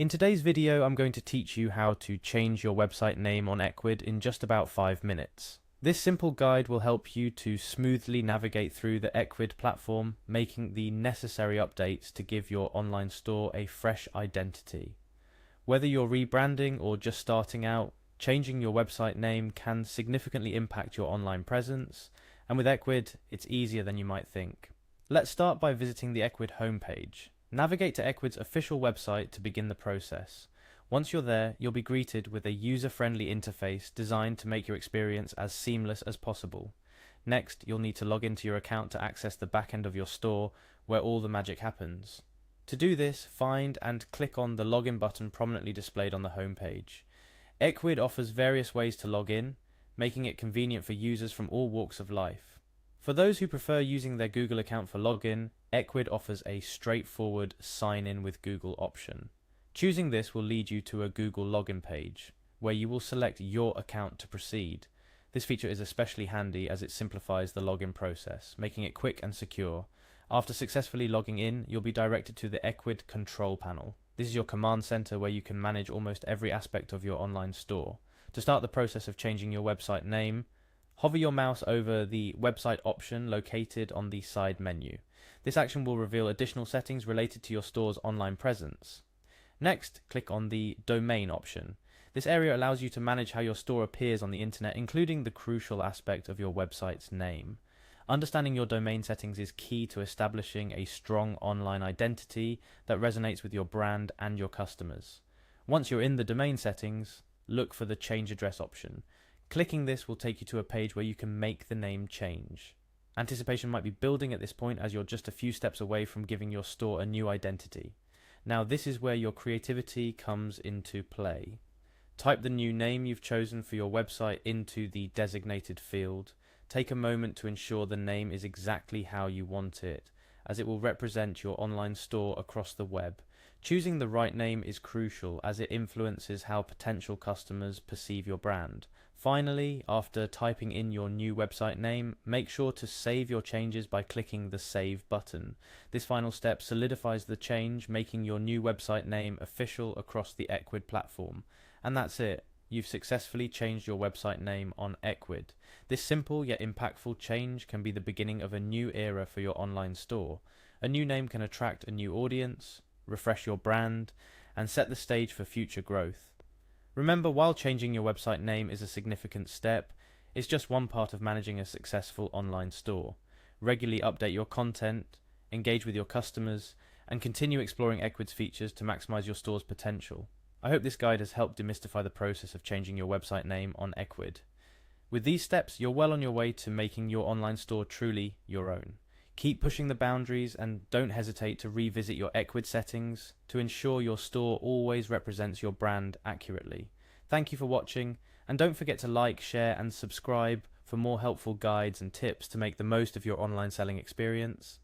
In today's video, I'm going to teach you how to change your website name on Ecwid in just about 5 minutes. This simple guide will help you to smoothly navigate through the Ecwid platform, making the necessary updates to give your online store a fresh identity. Whether you're rebranding or just starting out, changing your website name can significantly impact your online presence, and with Ecwid, it's easier than you might think. Let's start by visiting the Ecwid homepage. Navigate to Ecwid's official website to begin the process. Once you're there, you'll be greeted with a user-friendly interface designed to make your experience as seamless as possible. Next, you'll need to log into your account to access the backend of your store, where all the magic happens. To do this, find and click on the login button prominently displayed on the homepage. Ecwid offers various ways to log in, making it convenient for users from all walks of life. For those who prefer using their Google account for login, Ecwid offers a straightforward sign in with Google option. Choosing this will lead you to a Google login page, where you will select your account to proceed. This feature is especially handy as it simplifies the login process, making it quick and secure. After successfully logging in, you'll be directed to the Ecwid control panel. This is your command center where you can manage almost every aspect of your online store. To start the process of changing your website name, hover your mouse over the website option located on the side menu. This action will reveal additional settings related to your store's online presence. Next, click on the domain option. This area allows you to manage how your store appears on the internet, including the crucial aspect of your website's name. Understanding your domain settings is key to establishing a strong online identity that resonates with your brand and your customers. Once you're in the domain settings, look for the change address option. Clicking this will take you to a page where you can make the name change. Anticipation might be building at this point as you're just a few steps away from giving your store a new identity. Now this is where your creativity comes into play. Type the new name you've chosen for your website into the designated field. Take a moment to ensure the name is exactly how you want it, as it will represent your online store across the web. Choosing the right name is crucial as it influences how potential customers perceive your brand. Finally, after typing in your new website name, make sure to save your changes by clicking the Save button. This final step solidifies the change, making your new website name official across the Ecwid platform. And that's it. You've successfully changed your website name on Ecwid. This simple yet impactful change can be the beginning of a new era for your online store. A new name can attract a new audience, refresh your brand, and set the stage for future growth. Remember, while changing your website name is a significant step, it's just one part of managing a successful online store. Regularly update your content, engage with your customers, and continue exploring Ecwid's features to maximize your store's potential. I hope this guide has helped demystify the process of changing your website name on Ecwid. With these steps, you're well on your way to making your online store truly your own. Keep pushing the boundaries and don't hesitate to revisit your Ecwid settings to ensure your store always represents your brand accurately. Thank you for watching, and don't forget to like, share and subscribe for more helpful guides and tips to make the most of your online selling experience.